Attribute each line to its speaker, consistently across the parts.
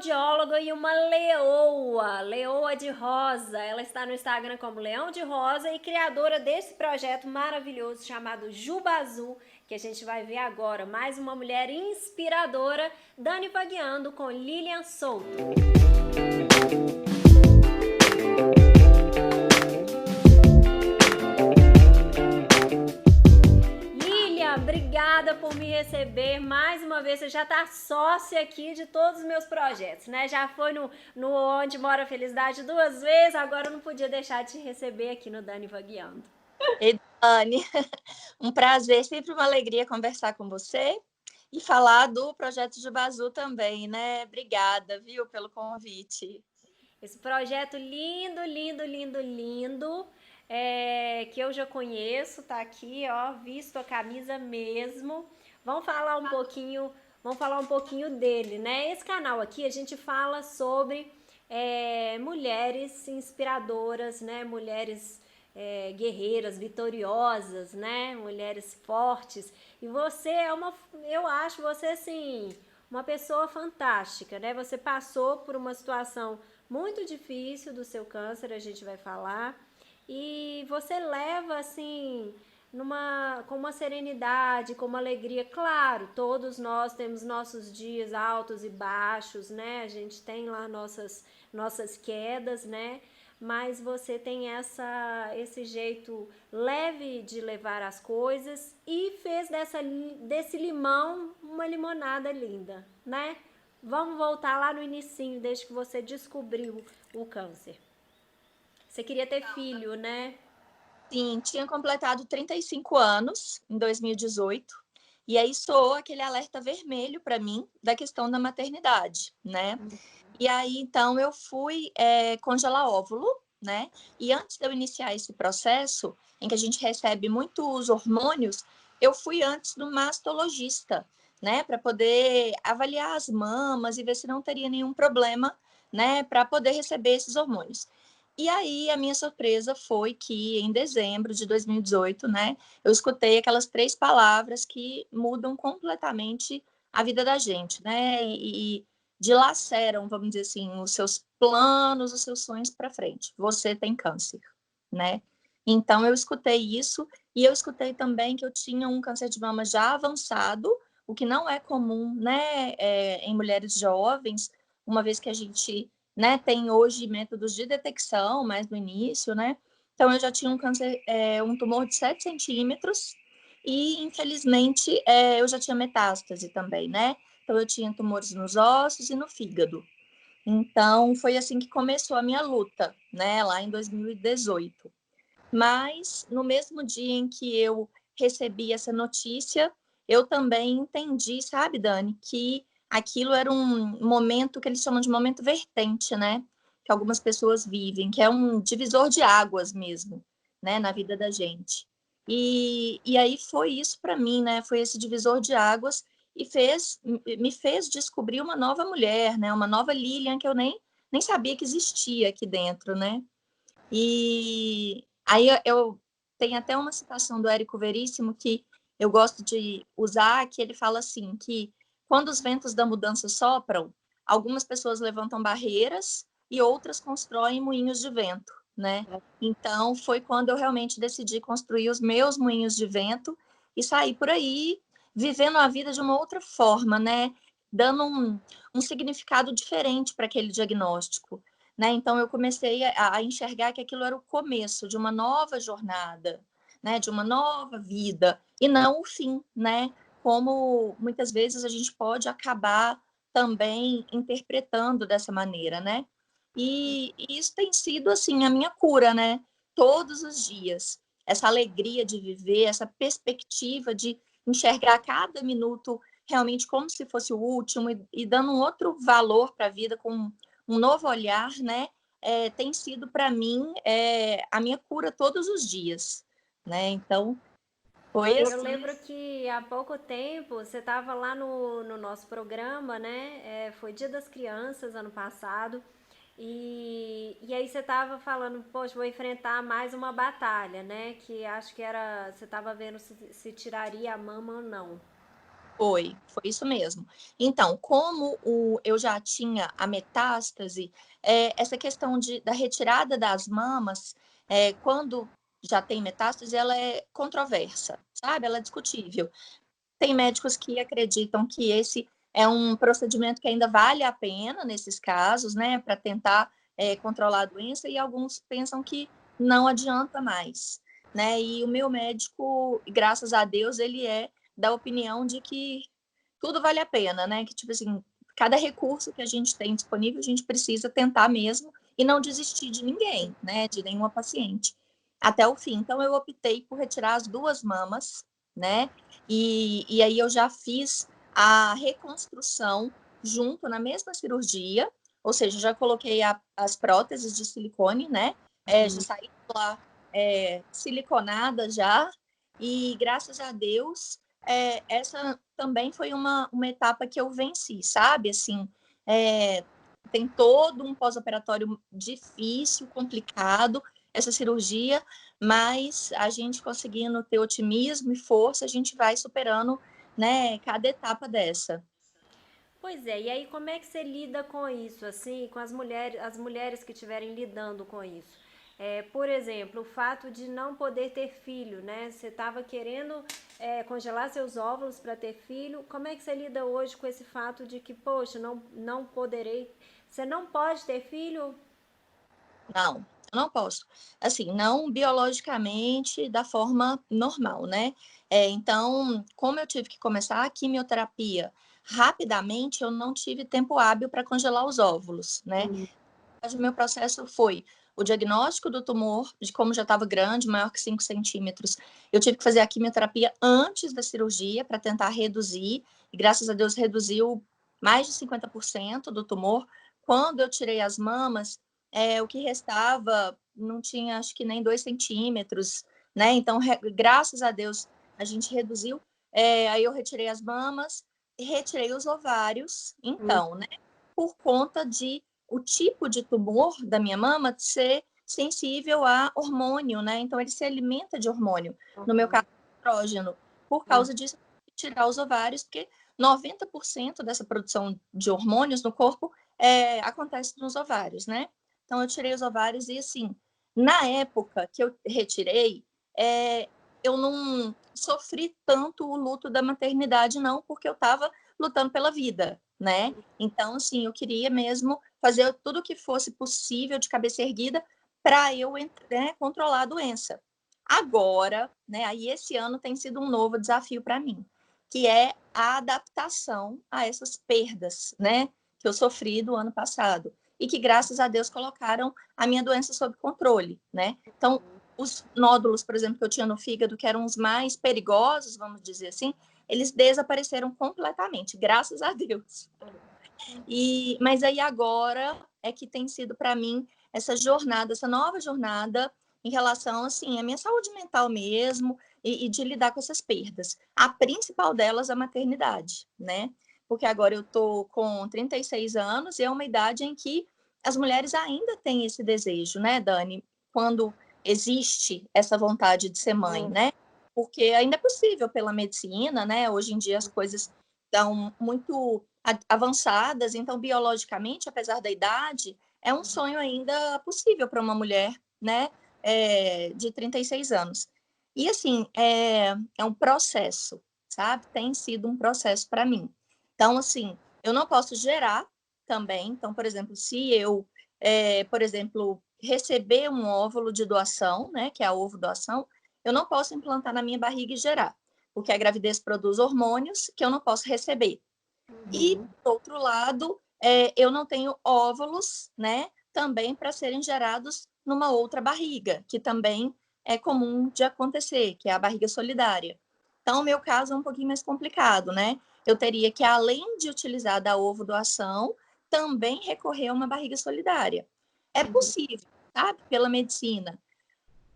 Speaker 1: fonoaudióloga e uma leoa, leoa de rosa. Ela está no Instagram como Leão de Rosa e criadora desse projeto maravilhoso chamado Juba Azul, que a gente vai ver agora. Mais uma mulher inspiradora, Dani Vagueando com Lilian Souto. Obrigada por me receber mais uma vez. Você já tá sócia aqui de todos os meus projetos, né? Já foi no Onde Mora a Felicidade 2 vezes, agora eu não podia deixar de te receber aqui no Dani Vagueando.
Speaker 2: Ei, Dani, um prazer, sempre uma alegria conversar com você e falar do projeto Juba Azul também, né? Obrigada, viu, pelo convite.
Speaker 1: Esse projeto lindo, lindo, lindo, lindo, que eu já conheço, tá aqui, ó, visto a camisa mesmo. Vamos falar um pouquinho dele, né? Esse canal aqui a gente fala sobre mulheres inspiradoras, né? Mulheres guerreiras, vitoriosas, né? Mulheres fortes. E você eu acho você assim, uma pessoa fantástica, né? Você passou por uma situação muito difícil do seu câncer, a gente vai falar, e você leva assim com uma serenidade, com uma alegria. Claro, todos nós temos nossos dias altos e baixos, né? A gente tem lá nossas quedas, né? Mas você tem esse jeito leve de levar as coisas e fez desse limão uma limonada linda, né? Vamos voltar lá no inicinho, desde que você descobriu o câncer. Você queria ter filho, né?
Speaker 2: Sim, tinha completado 35 anos em 2018, e aí soou aquele alerta vermelho para mim da questão da maternidade, né? E aí, então, eu fui congelar óvulo, né? E antes de eu iniciar esse processo, em que a gente recebe muitos hormônios, eu fui antes do mastologista, né? Para poder avaliar as mamas e ver se não teria nenhum problema, né? Para poder receber esses hormônios. E aí, a minha surpresa foi que, em dezembro de 2018, né? Eu escutei aquelas 3 palavras que mudam completamente a vida da gente, né? E dilaceram, vamos dizer assim, os seus planos, os seus sonhos para frente. Você tem câncer, né? Então eu escutei isso e eu escutei também que eu tinha um câncer de mama já avançado, o que não é comum, né, em mulheres jovens, uma vez que a gente, né, tem hoje métodos de detecção, mas no início, né? Então eu já tinha um câncer, um tumor de 7 centímetros e infelizmente eu já tinha metástase também, né? Então, eu tinha tumores nos ossos e no fígado. Então, foi assim que começou a minha luta, né, lá em 2018. Mas, no mesmo dia em que eu recebi essa notícia, eu também entendi, sabe, Dani, que aquilo era um momento que eles chamam de momento vertente, né? Que algumas pessoas vivem, que é um divisor de águas mesmo, né, na vida da gente. E aí foi isso para mim, né? Foi esse divisor de águas e me fez descobrir uma nova mulher, né? Uma nova Lilian que eu nem sabia que existia aqui dentro, né? E aí eu tenho até uma citação do Érico Veríssimo que eu gosto de usar, que ele fala assim, que quando os ventos da mudança sopram, algumas pessoas levantam barreiras e outras constroem moinhos de vento, né? Então, foi quando eu realmente decidi construir os meus moinhos de vento e sair por aí vivendo a vida de uma outra forma, né? Dando um significado diferente para aquele diagnóstico. Né? Então, eu comecei a enxergar que aquilo era o começo de uma nova jornada, né? De uma nova vida, e não o fim, né? Como muitas vezes a gente pode acabar também interpretando dessa maneira, né? E isso tem sido, assim, a minha cura, né? Todos os dias. Essa alegria de viver, essa perspectiva de enxergar cada minuto realmente como se fosse o último e dando um outro valor para a vida com um novo olhar, né? Tem sido para mim a minha cura todos os dias, né? Então foi
Speaker 1: Eu
Speaker 2: assim.
Speaker 1: lembro que há pouco tempo você estava lá no nosso programa, né? Foi Dia das Crianças ano passado. E aí você estava falando, poxa, vou enfrentar mais uma batalha, né? Que acho que era. Você estava vendo se tiraria a mama ou não.
Speaker 2: Foi isso mesmo. Então, como eu já tinha a metástase, essa questão da retirada das mamas, quando já tem metástase, ela é controversa, sabe? Ela é discutível. Tem médicos que acreditam que esse é um procedimento que ainda vale a pena nesses casos, né, para tentar controlar a doença, e alguns pensam que não adianta mais, né? E o meu médico, graças a Deus, ele é da opinião de que tudo vale a pena, né? Que, tipo assim, cada recurso que a gente tem disponível, a gente precisa tentar mesmo e não desistir de ninguém, né? De nenhuma paciente, até o fim. Então, eu optei por retirar as duas mamas, né? E aí eu já fiz a reconstrução junto na mesma cirurgia, ou seja, já coloquei as próteses de silicone, né? Já saí lá siliconada já, e graças a Deus essa também foi uma etapa que eu venci, sabe? Assim, tem todo um pós-operatório difícil, complicado, essa cirurgia, mas a gente conseguindo ter otimismo e força, a gente vai superando, né, cada etapa dessa.
Speaker 1: Pois é, e aí como é que você lida com isso, assim, com as mulheres que estiverem lidando com isso? Por exemplo, o fato de não poder ter filho, né? Você estava querendo congelar seus óvulos para ter filho. Como é que você lida hoje com esse fato de que, poxa, não poderei. Você não pode ter filho?
Speaker 2: Não, eu não posso. Assim, não biologicamente da forma normal, né? Então, como eu tive que começar a quimioterapia rapidamente, eu não tive tempo hábil para congelar os óvulos, né? Mas o meu processo foi o diagnóstico do tumor, de como já estava grande, maior que 5 centímetros. Eu tive que fazer a quimioterapia antes da cirurgia para tentar reduzir, e graças a Deus reduziu mais de 50% do tumor. Quando eu tirei as mamas, o que restava não tinha, acho que nem 2 centímetros, né? Então, graças a Deus, a gente reduziu. Aí eu retirei as mamas, retirei os ovários, então, né? Por conta de o tipo de tumor da minha mama ser sensível a hormônio, né? Então, ele se alimenta de hormônio. No meu caso, estrógeno. Por causa disso, tirar os ovários, porque 90% dessa produção de hormônios no corpo acontece nos ovários, né? Então, eu tirei os ovários e, assim, na época que eu retirei, eu não sofri tanto o luto da maternidade, não, porque eu estava lutando pela vida, né? Então, assim, eu queria mesmo fazer tudo o que fosse possível de cabeça erguida para eu controlar a doença. Agora, né, aí esse ano tem sido um novo desafio para mim, que é a adaptação a essas perdas, né, que eu sofri do ano passado e que, graças a Deus, colocaram a minha doença sob controle, né? Então, os nódulos, por exemplo, que eu tinha no fígado, que eram os mais perigosos, vamos dizer assim, eles desapareceram completamente, graças a Deus. Mas aí agora é que tem sido para mim essa jornada, essa nova jornada em relação assim à minha saúde mental mesmo e de lidar com essas perdas. A principal delas é a maternidade, né? Porque agora eu tô com 36 anos e é uma idade em que as mulheres ainda têm esse desejo, né, Dani? Quando existe essa vontade de ser mãe, né? Porque ainda é possível pela medicina, né? Hoje em dia as coisas estão muito avançadas, então biologicamente, apesar da idade, é um sonho ainda possível para uma mulher, né, de 36 anos. E assim, é um processo, sabe? Tem sido um processo para mim. Então, assim, eu não posso gerar também. Então, por exemplo, se eu, por exemplo, receber um óvulo de doação, né, que é a ovo doação, eu não posso implantar na minha barriga e gerar, porque a gravidez produz hormônios que eu não posso receber. E, por outro lado, eu não tenho óvulos, né, também para serem gerados numa outra barriga, que também é comum de acontecer, que é a barriga solidária. Então, o meu caso é um pouquinho mais complicado, né? Eu teria que, além de utilizar da ovo doação, também recorrer a uma barriga solidária. É possível, sabe? Pela medicina.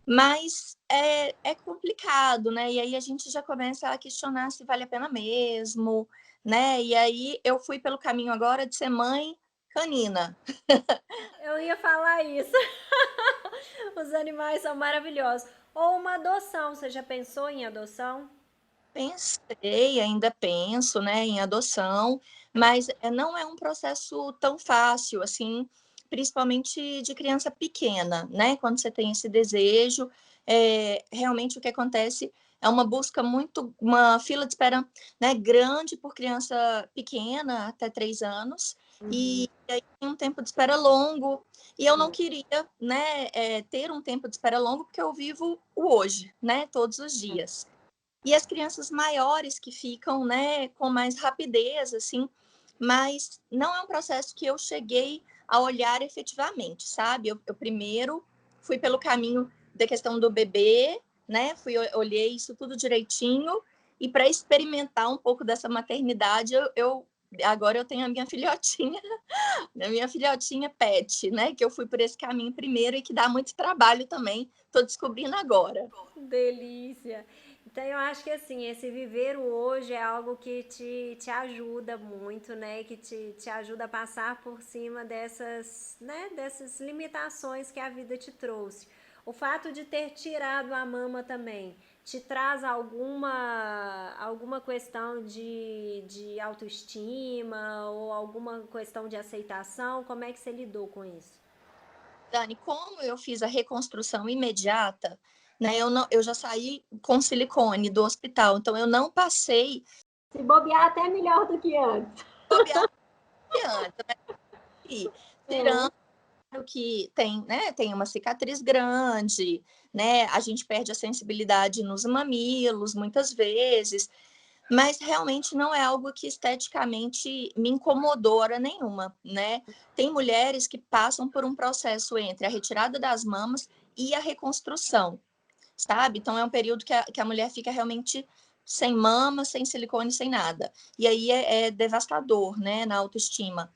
Speaker 2: Mas é complicado, né? E aí a gente já começa a questionar se vale a pena mesmo, né? E aí eu fui pelo caminho agora de ser mãe canina.
Speaker 1: Eu ia falar isso. Os animais são maravilhosos. Ou uma adoção, você já pensou em adoção?
Speaker 2: Pensei, ainda penso, né, em adoção, mas não é um processo tão fácil, assim, principalmente de criança pequena, né? Quando você tem esse desejo, realmente o que acontece é uma busca uma fila de espera, né, grande por criança pequena, até 3 anos,
Speaker 1: Uhum.
Speaker 2: e aí tem um tempo de espera longo, e eu não
Speaker 1: É.
Speaker 2: queria, né, ter um tempo de espera longo, porque eu vivo o hoje, né, todos os dias. E as crianças maiores que ficam, né, com mais rapidez, assim, mas não é um processo que eu cheguei a olhar efetivamente, sabe? Eu primeiro fui pelo caminho da questão do bebê, né? Olhei isso tudo direitinho, e para experimentar um pouco dessa maternidade, agora eu tenho a minha filhotinha, a minha filhotinha pet, né? Que eu fui por esse caminho primeiro e que dá muito trabalho também, estou descobrindo agora.
Speaker 1: Delícia! Então eu acho que assim, esse viver o hoje é algo que te ajuda muito, né? Que te ajuda a passar por cima dessas, né? Dessas limitações que a vida te trouxe. O fato de ter tirado a mama também te traz alguma questão de autoestima ou alguma questão de aceitação? Como é que você lidou com isso?
Speaker 2: Dani, como eu fiz a reconstrução imediata, né? Eu já saí com silicone do hospital, então eu não passei
Speaker 1: Se bobear até melhor do que antes.
Speaker 2: bobear antes, né? E
Speaker 1: É.
Speaker 2: tirando que tem, né? Tem uma cicatriz grande, né? A gente perde a sensibilidade nos mamilos muitas vezes, mas realmente não é algo que esteticamente me incomodou hora nenhuma, né? Tem mulheres que passam por um processo entre a retirada das mamas e a reconstrução, sabe? Então é um período que a mulher fica realmente sem mama, sem silicone, sem nada. E aí é devastador, né, na autoestima.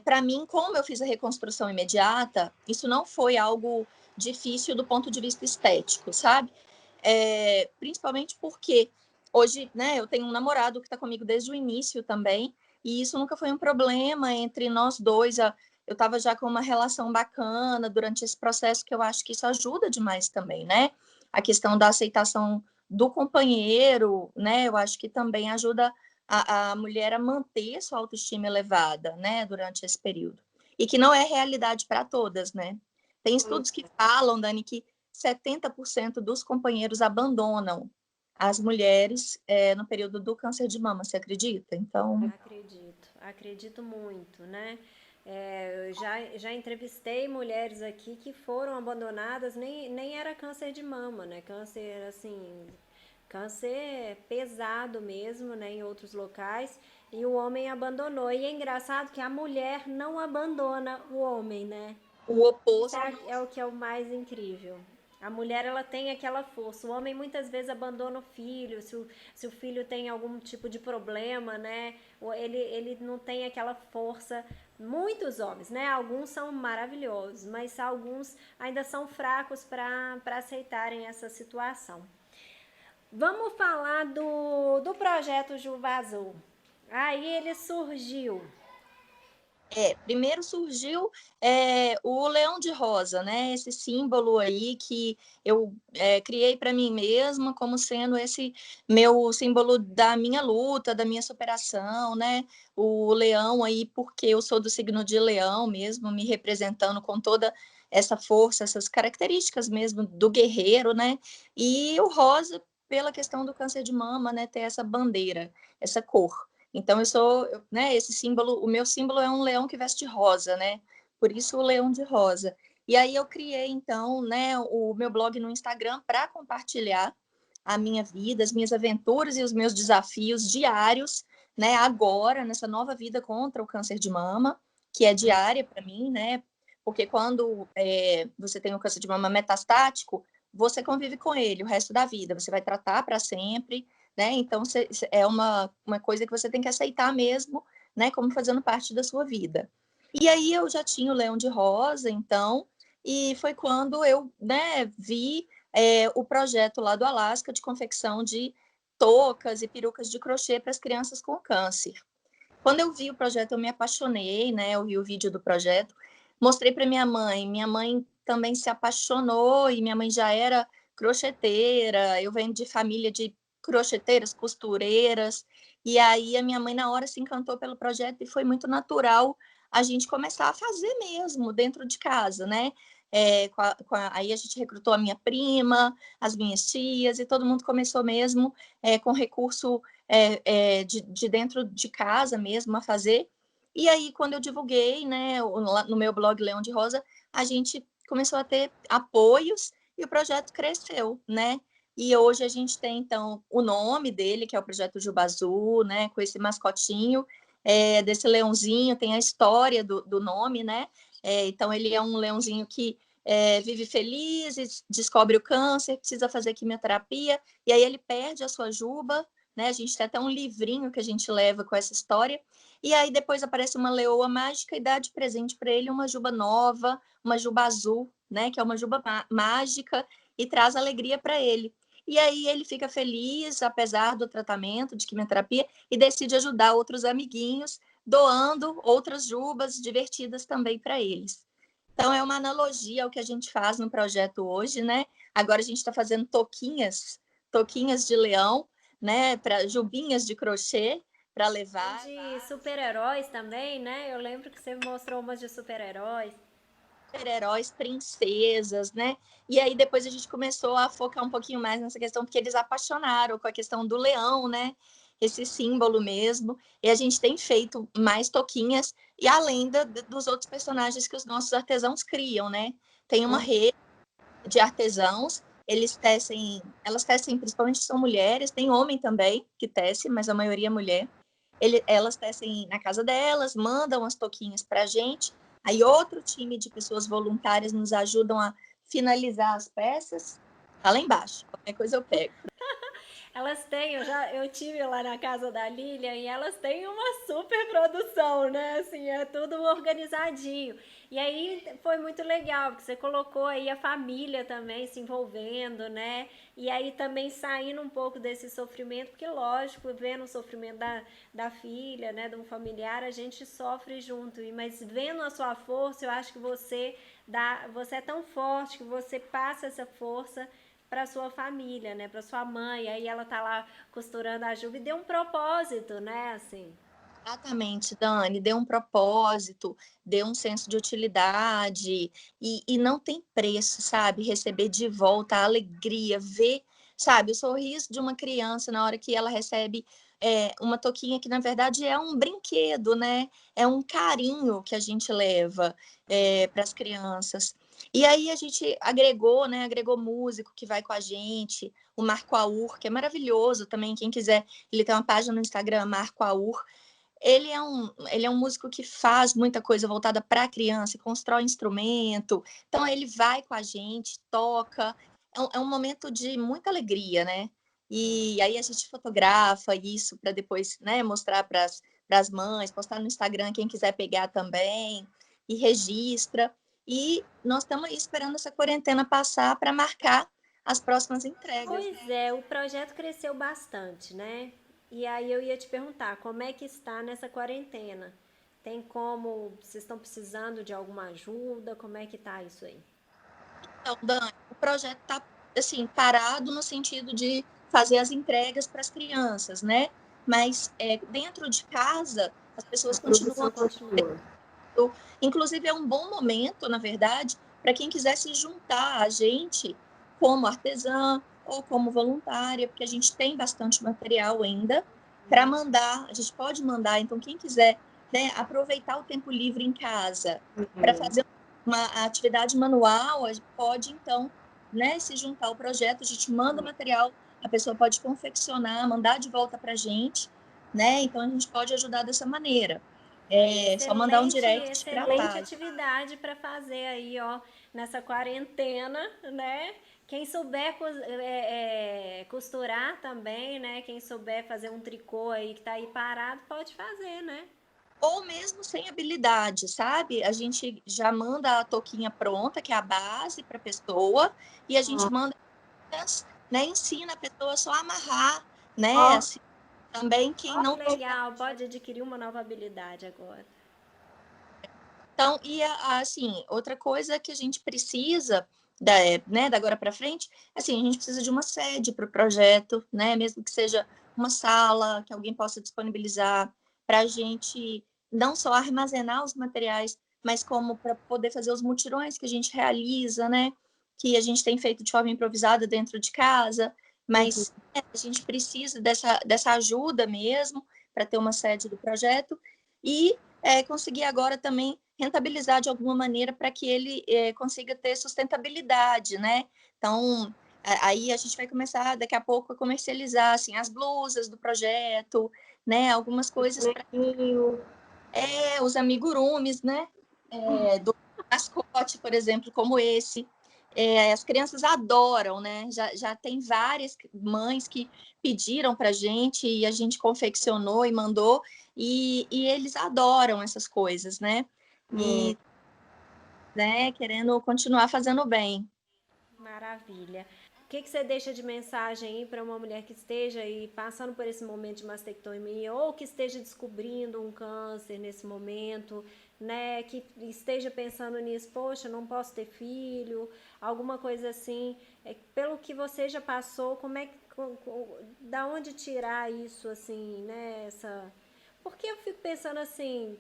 Speaker 2: Para mim, como eu fiz a reconstrução imediata, isso não foi algo difícil do ponto de vista estético, sabe? Principalmente porque hoje, né, eu tenho um namorado que está comigo desde o início também, e isso nunca foi um problema entre nós dois. Eu estava já com uma relação bacana durante esse processo, que eu acho que isso ajuda demais também, né? A questão da aceitação do companheiro, né? Eu acho que também ajuda a mulher a manter sua autoestima elevada, né, durante esse período. E que não é realidade para todas, né? Tem estudos que falam, Dani, que 70% dos companheiros abandonam as mulheres no período do câncer de mama, você acredita? Então,
Speaker 1: Acredito, acredito muito, né? Eu já entrevistei mulheres aqui que foram abandonadas, nem era câncer de mama, né? Câncer, assim, câncer pesado mesmo, né? Em outros locais, e o homem abandonou. E é engraçado que a mulher não abandona o homem, né?
Speaker 2: o
Speaker 1: Isso
Speaker 2: oposto.
Speaker 1: é o que é o mais incrível. A mulher, ela tem aquela força. O homem muitas vezes abandona o filho, se o filho tem algum tipo de problema, né? Ele não tem aquela força. Muitos homens, né? Alguns são maravilhosos, mas alguns ainda são fracos para aceitarem essa situação. Vamos falar do projeto Juva Azul. Aí ele surgiu.
Speaker 2: Primeiro surgiu o leão de rosa, né? Esse símbolo aí que eu criei para mim mesma como sendo esse meu símbolo da minha luta, da minha superação, né? O leão aí, porque eu sou do signo de leão mesmo, me representando com toda essa força, essas características mesmo do guerreiro, né? E o rosa pela questão do câncer de mama, né? Ter essa bandeira, essa cor. Então né, esse símbolo, o meu símbolo é um leão que veste rosa, né? Por isso o leão de rosa. E aí eu criei então, né, o meu blog no Instagram para compartilhar a minha vida, as minhas aventuras e os meus desafios diários, né, agora nessa nova vida contra o câncer de mama, que é diária para mim, né? Porque quando você tem o câncer de mama metastático, você convive com ele o resto da vida, você vai tratar para sempre, né? Então, é uma coisa que você tem que aceitar mesmo, né? Como fazendo parte da sua vida. E aí eu já tinha o Leão de Rosa, então, e foi quando eu, né, vi o projeto lá do Alasca de confecção de toucas e perucas de crochê para as crianças com câncer. Quando eu vi o projeto, eu me apaixonei, né? Eu vi o vídeo do projeto, mostrei para minha mãe também se apaixonou, e minha mãe já era crocheteira, eu venho de família de crocheteiras, costureiras. E aí a minha mãe na hora se encantou pelo projeto e foi muito natural a gente começar a fazer mesmo dentro de casa, né? Aí a gente recrutou a minha prima, as minhas tias, e todo mundo começou mesmo com recurso de dentro de casa mesmo a fazer. E aí, quando eu divulguei, né, no meu blog Leão de Rosa, a gente começou a ter apoios e o projeto cresceu, né? E hoje a gente tem, então, o nome dele, que é o Projeto Juba Azul, né? Com esse mascotinho desse leãozinho, tem a história do nome, né? Então, ele é um leãozinho que vive feliz, descobre o câncer, precisa fazer quimioterapia, e aí ele perde a sua juba, né? A gente tem até um livrinho que a gente leva com essa história, e aí depois aparece uma leoa mágica e dá de presente para ele uma juba nova, uma juba azul, né? Que é uma juba mágica e traz alegria para ele. E aí ele fica feliz, apesar do tratamento de quimioterapia, e decide ajudar outros amiguinhos, doando outras jubas divertidas também para eles. Então, é uma analogia ao que a gente faz no projeto hoje, né? Agora a gente está fazendo toquinhas de leão, né? Para jubinhas de crochê, para
Speaker 1: Tem
Speaker 2: levar
Speaker 1: de super-heróis também, né? Eu lembro que você mostrou umas de super-heróis.
Speaker 2: super-heróis, princesas, né? E aí depois a gente começou a focar um pouquinho mais nessa questão, porque eles apaixonaram com a questão do leão, né? Esse símbolo mesmo. E a gente tem feito mais toquinhas, e além dos outros personagens que os nossos artesãos criam, né? Tem uma rede de artesãos, elas tecem, principalmente são mulheres, tem homem também que tece, mas a maioria é mulher. Elas tecem na casa delas, mandam as toquinhas para a gente, aí outro time de pessoas voluntárias nos ajudam a finalizar as peças, tá lá embaixo, qualquer coisa eu pego.
Speaker 1: Elas têm, eu tive lá na casa da Lilian e elas têm uma super produção, né? Assim, é tudo organizadinho. E aí foi muito legal, porque você colocou aí a família também se envolvendo, né? E aí também saindo um pouco desse sofrimento, porque lógico, vendo o sofrimento da filha, né, de um familiar, a gente sofre junto. Mas vendo a sua força, eu acho que você é tão forte que você passa essa força para sua família, né, para sua mãe. Aí ela tá lá costurando a juba e deu um propósito, né, assim.
Speaker 2: Exatamente, Dani, dê um propósito, dê um senso de utilidade e não tem preço, sabe? Receber de volta a alegria, ver, sabe, o sorriso de uma criança na hora que ela recebe uma toquinha que na verdade é um brinquedo, né? É um carinho que a gente leva para as crianças. E aí a gente agregou, né? Agregou músico que vai com a gente, o Marco Aur, que é maravilhoso também. Quem quiser, ele tem uma página no Instagram, Marco Aur. Ele é um músico que faz muita coisa voltada para a criança, constrói instrumento. Então, ele vai com a gente, toca. É um momento de muita alegria, né? E aí a gente fotografa isso para depois, né, mostrar para as mães, postar no Instagram, quem quiser pegar também, e registra. E nós estamos aí esperando essa quarentena passar para marcar as próximas entregas.
Speaker 1: Pois é, o projeto cresceu bastante, né? E aí eu ia te perguntar, como é que está nessa quarentena? Tem como, vocês estão precisando de alguma ajuda? Como é que tá isso aí?
Speaker 2: Então, Dani, o projeto está assim, parado no sentido de fazer as entregas para as crianças, né? Mas dentro de casa, as
Speaker 1: A
Speaker 2: pessoas continuam.
Speaker 1: produção continua.
Speaker 2: Inclusive, é um bom momento, na verdade, para quem quiser se juntar a gente como artesã ou como voluntária, porque a gente tem bastante material ainda para mandar. A gente pode mandar, então, quem quiser, né, aproveitar o tempo livre em casa para fazer uma atividade manual, pode, então, né, se juntar ao projeto. A gente manda o material, a pessoa pode confeccionar, mandar de volta para a gente, né? Então, a gente pode ajudar dessa maneira. É só mandar um direct para a
Speaker 1: Excelente
Speaker 2: página.
Speaker 1: atividade para fazer aí, ó, nessa quarentena, né? Quem souber costurar também, né? Quem souber fazer um tricô aí que tá aí parado, pode fazer, né?
Speaker 2: Ou mesmo sem habilidade, sabe? A gente já manda a touquinha pronta, que é a base para a pessoa, e a gente manda, né, ensina a pessoa só a amarrar, né? Assim, também quem
Speaker 1: Que
Speaker 2: não tiver.
Speaker 1: legal, pode adquirir uma nova habilidade agora.
Speaker 2: Então, e assim, outra coisa que a gente precisa da agora para frente, assim, a gente precisa de uma sede para o projeto, né? Mesmo que seja uma sala que alguém possa disponibilizar para a gente não só armazenar os materiais, mas como para poder fazer os mutirões que a gente realiza, né? Que a gente tem feito de forma improvisada dentro de casa, mas a gente precisa dessa ajuda mesmo para ter uma sede do projeto e conseguir agora também rentabilizar de alguma maneira para que ele consiga ter sustentabilidade, né? Então, aí a gente vai começar daqui a pouco a comercializar assim, as blusas do projeto, né? Algumas coisas para os amigurumis, né? Do mascote, por exemplo, como esse. As crianças adoram, né? Já tem várias mães que pediram para a gente e a gente confeccionou e mandou, e eles adoram essas coisas, né? E né, querendo continuar fazendo bem.
Speaker 1: Maravilha. O que você deixa de mensagem aí para uma mulher que esteja aí passando por esse momento de mastectomia ou que esteja descobrindo um câncer nesse momento, né? Que esteja pensando nisso, poxa, não posso ter filho, alguma coisa assim. Pelo que você já passou, como é que, da onde tirar isso assim, né? Porque eu fico pensando assim,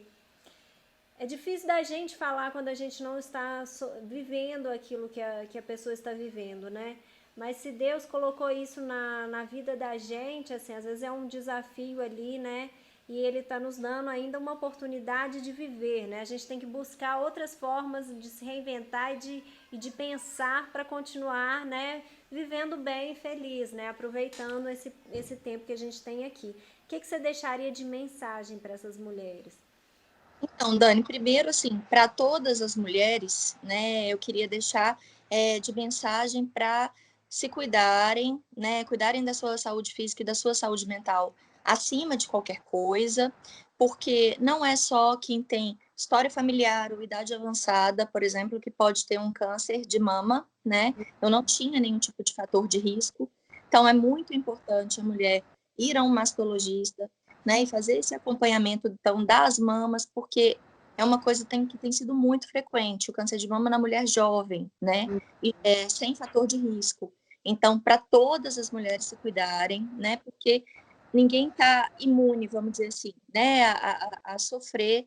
Speaker 1: é difícil da gente falar quando a gente não está vivendo aquilo que a pessoa está vivendo, né? Mas se Deus colocou isso na vida da gente, assim, às vezes é um desafio ali, né? E Ele está nos dando ainda uma oportunidade de viver, né? A gente tem que buscar outras formas de se reinventar e de pensar para continuar, né? Vivendo bem e feliz, né? Aproveitando esse tempo que a gente tem aqui. O que você deixaria de mensagem para essas mulheres?
Speaker 2: Então, Dani, primeiro, assim, para todas as mulheres, né, eu queria deixar de mensagem para se cuidarem, né, cuidarem da sua saúde física e da sua saúde mental acima de qualquer coisa, porque não é só quem tem história familiar ou idade avançada, por exemplo, que pode ter um câncer de mama, né? Eu não tinha nenhum tipo de fator de risco, então é muito importante a mulher ir a um mastologista, né, e fazer esse acompanhamento então das mamas, porque é uma coisa que tem sido muito frequente, o câncer de mama na mulher jovem, né, e sem fator de risco. Então, para todas as mulheres se cuidarem, né, porque ninguém está imune, vamos dizer assim, né, a sofrer.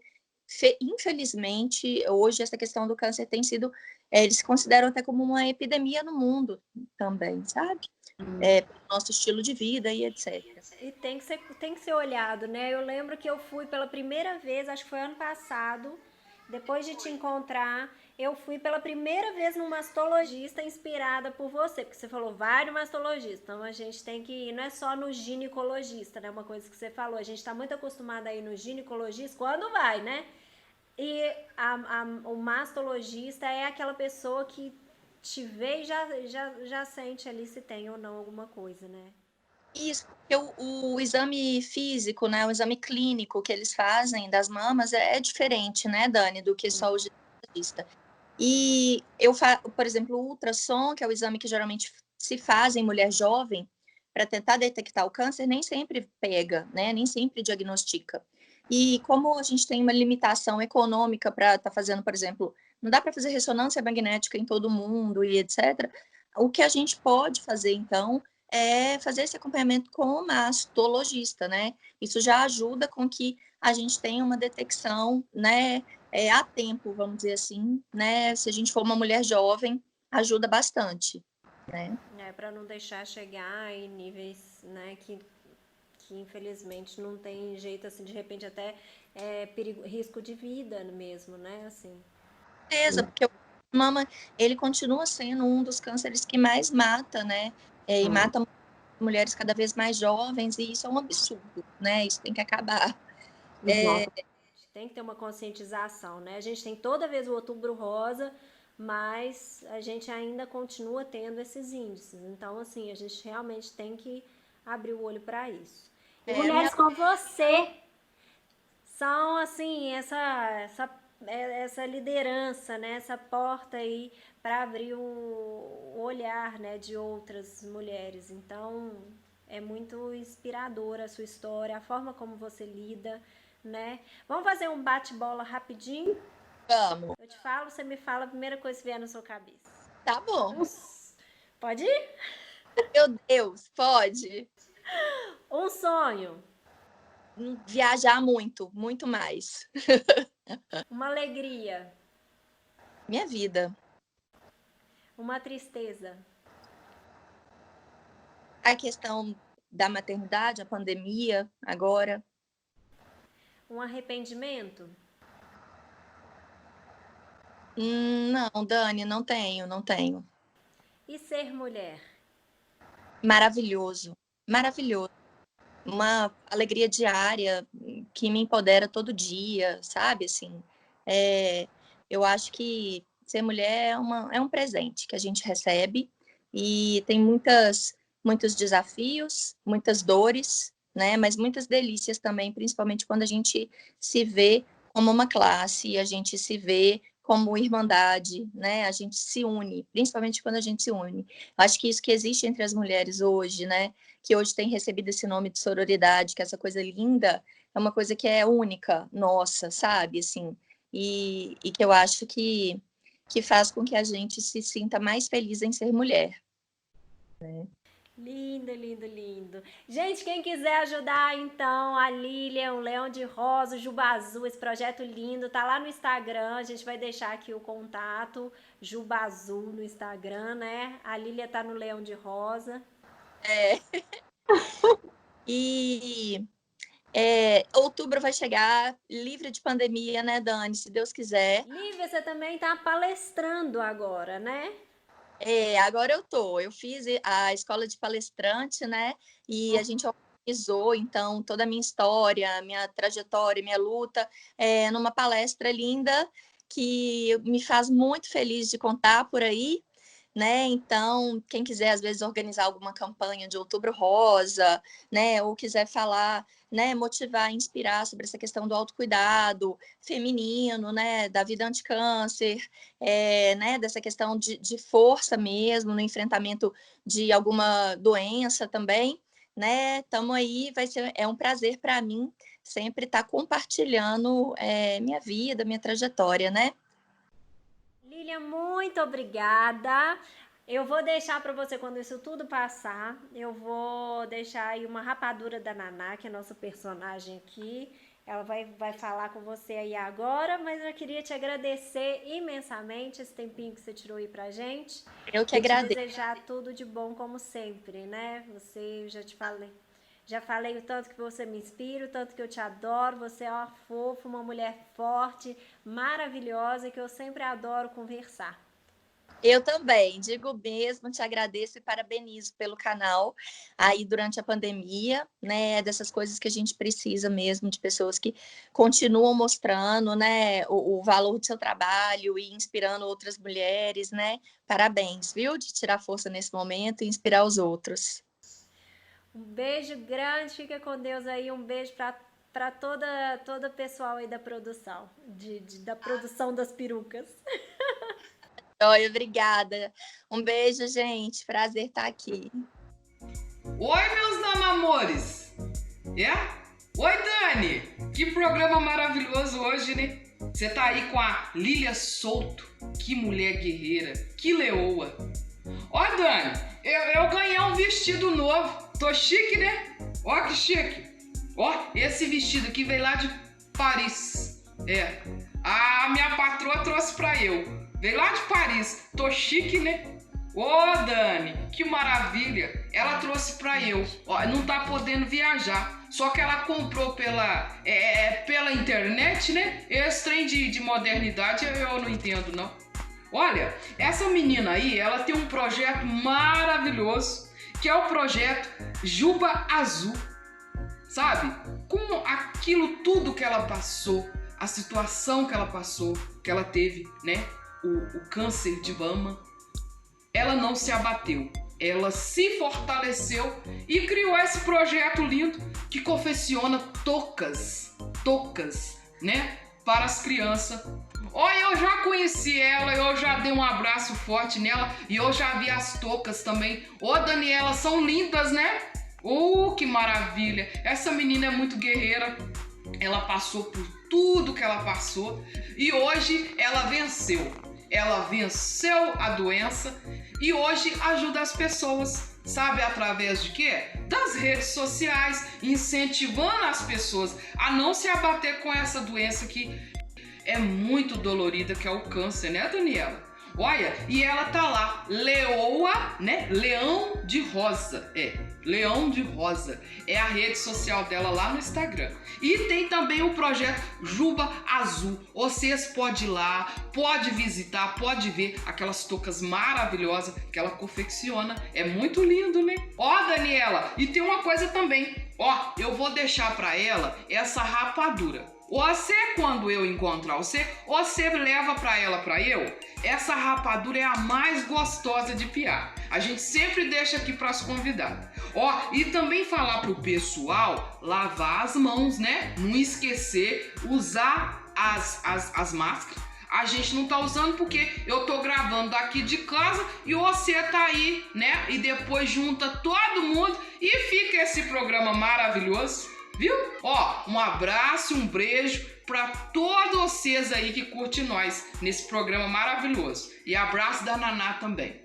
Speaker 2: Infelizmente, hoje essa questão do câncer tem sido, eles consideram até como uma epidemia no mundo também, sabe? Pelo nosso estilo de vida e etc.
Speaker 1: E tem que ser olhado, né? Eu lembro que eu fui pela primeira vez, acho que foi ano passado, depois de te encontrar, eu fui pela primeira vez num mastologista inspirada por você, porque você falou vários mastologistas, então a gente tem que ir, não é só no ginecologista, né? Uma coisa que você falou, a gente tá muito acostumada a ir no ginecologista quando vai, né? E o mastologista é aquela pessoa que te vê e já sente ali se tem ou não alguma coisa, né?
Speaker 2: Isso, porque o exame físico, né, o exame clínico que eles fazem das mamas é diferente, né, Dani, do que só o ginecologista. E por exemplo, o ultrassom, que é o exame que geralmente se faz em mulher jovem, para tentar detectar o câncer, nem sempre pega, né, nem sempre diagnostica. E como a gente tem uma limitação econômica para estar fazendo, por exemplo, não dá para fazer ressonância magnética em todo mundo e etc. O que a gente pode fazer, então, fazer esse acompanhamento com o mastologista, né? Isso já ajuda com que a gente tenha uma detecção, né, a tempo, vamos dizer assim, né? Se a gente for uma mulher jovem, ajuda bastante, né?
Speaker 1: Para não deixar chegar em níveis, né, que infelizmente não tem jeito, assim, de repente até risco de vida mesmo, né, assim.
Speaker 2: Certeza, porque o mama, ele continua sendo um dos cânceres que mais mata, né? E mata mulheres cada vez mais jovens, e isso é um absurdo, né? Isso tem que acabar.
Speaker 1: Tem que ter uma conscientização, né? A gente tem toda vez o Outubro Rosa, mas a gente ainda continua tendo esses índices. Então, assim, a gente realmente tem que abrir o olho para isso. E mulheres como você são, assim, essa liderança, né? Essa porta aí para abrir o olhar, né, de outras mulheres. Então, é muito inspiradora a sua história, a forma como você lida, né? Vamos fazer um bate-bola rapidinho?
Speaker 2: Vamos.
Speaker 1: Eu te falo, você me fala a primeira coisa que vier na sua cabeça.
Speaker 2: Tá bom.
Speaker 1: Pode ir?
Speaker 2: Meu Deus, pode.
Speaker 1: Um sonho,
Speaker 2: Viajar muito, muito mais.
Speaker 1: uma alegria,
Speaker 2: Minha vida.
Speaker 1: uma tristeza,
Speaker 2: A questão da maternidade, a pandemia, agora.
Speaker 1: um arrependimento.
Speaker 2: Não, Dani, não tenho, não tenho.
Speaker 1: E ser mulher?
Speaker 2: Maravilhoso, maravilhoso. Uma alegria diária que me empodera todo dia, sabe? Assim, eu acho que ser mulher é um presente que a gente recebe e tem muitos desafios, muitas dores, né? Mas muitas delícias também, principalmente quando a gente se vê como uma classe, a gente se vê como irmandade, né? A gente se une, principalmente quando a gente se une. Acho que isso que existe entre as mulheres hoje, né? Que hoje tem recebido esse nome de sororidade, que essa coisa linda é uma coisa que é única, nossa, sabe? Assim, e que eu acho que faz com que a gente se sinta mais feliz em ser mulher.
Speaker 1: Lindo, lindo, lindo. Gente, quem quiser ajudar, então, a Lilian, o Leão de Rosa, o Juba Azul, esse projeto lindo, tá lá no Instagram. A gente vai deixar aqui o contato, Juba Azul no Instagram, né? A Lilian tá no Leão de Rosa.
Speaker 2: É. E outubro vai chegar, livre de pandemia, né, Dani? Se Deus quiser.
Speaker 1: Lívia, você também tá palestrando agora, né?
Speaker 2: Agora eu fiz a escola de palestrante, né? E a gente organizou, então, toda a minha história, minha trajetória, minha luta, numa palestra linda que me faz muito feliz de contar por aí, né? Então, quem quiser, às vezes, organizar alguma campanha de Outubro Rosa, né? Ou quiser falar, né? Motivar, inspirar sobre essa questão do autocuidado feminino, né? Da vida anti-câncer, né? Dessa questão de força mesmo no enfrentamento de alguma doença também, né? Estamos aí, é um prazer para mim sempre estar compartilhando minha vida, minha trajetória, né?
Speaker 1: Lilian, muito obrigada. Eu vou deixar para você quando isso tudo passar. Eu vou deixar aí uma rapadura da Naná, que é nosso personagem aqui. Ela vai falar com você aí agora, mas eu queria te agradecer imensamente esse tempinho que você tirou aí pra gente.
Speaker 2: Eu que
Speaker 1: E te
Speaker 2: agradeço.
Speaker 1: desejar tudo de bom como sempre, né? Você, eu já te falei. Já falei o tanto que você me inspira, o tanto que eu te adoro. Você é uma fofa, uma mulher forte, maravilhosa, que eu sempre adoro conversar.
Speaker 2: Eu também, digo mesmo, te agradeço e parabenizo pelo canal aí durante a pandemia, né? Dessas coisas que a gente precisa mesmo, de pessoas que continuam mostrando, né, o valor do seu trabalho e inspirando outras mulheres, né? Parabéns, viu? De tirar força nesse momento e inspirar os outros.
Speaker 1: Um beijo grande, fica com Deus aí. Um beijo para toda o pessoal aí da produção, da produção das perucas.
Speaker 2: Oi, obrigada. Um beijo, gente. Prazer estar aqui.
Speaker 3: Oi, meus namamores! Oi, Dani! Que programa maravilhoso hoje, né? Você tá aí com a Lília Souto. Que mulher guerreira, que leoa. Ó, Dani, eu ganhei um vestido novo. Tô chique, né? Ó, que chique. Ó, esse vestido aqui veio lá de Paris. A minha patroa trouxe pra eu. Veio lá de Paris. Tô chique, né? Ô, Dani, que maravilha. Ela trouxe pra eu. Ó, não tá podendo viajar. Só que ela comprou pela internet, né? Esse trem de modernidade eu não entendo, não. Olha, essa menina aí, ela tem um projeto maravilhoso, que é o projeto Juba Azul. Sabe? Com aquilo tudo que ela passou, a situação que ela passou, que ela teve, né? O câncer de mama, ela não se abateu. Ela se fortaleceu e criou esse projeto lindo que confecciona toucas, né? Para as crianças. Olha, eu já conheci ela, eu já dei um abraço forte nela e eu já vi as toucas também. Ô, Daniela, são lindas, né? Que maravilha! Essa menina é muito guerreira. Ela passou por tudo que ela passou e hoje ela venceu. ela venceu a doença e hoje ajuda as pessoas, sabe através de quê? Das redes sociais, incentivando as pessoas a não se abater com essa doença que é muito dolorida, que é o câncer, né, Daniela? Olha, e ela tá lá, Leoa, né? Leão de Rosa, Leão de Rosa. É a rede social dela lá no Instagram. E tem também o projeto Juba Azul. Vocês podem ir lá, pode visitar, pode ver aquelas toucas maravilhosas que ela confecciona. É muito lindo, né? Ó, Daniela, e tem uma coisa também. Ó, eu vou deixar pra ela essa rapadura. Você, quando eu encontrar você leva pra ela, pra eu. Essa rapadura é a mais gostosa de piar. A gente sempre deixa aqui pras convidadas. Ó, e também falar pro pessoal lavar as mãos, né? Não esquecer, usar as máscaras. A gente não tá usando porque eu tô gravando daqui de casa e você tá aí, né? E depois junta todo mundo e fica esse programa maravilhoso. Viu? Ó, um abraço, um beijo para todos vocês aí que curtem nós nesse programa maravilhoso. E abraço da Naná também.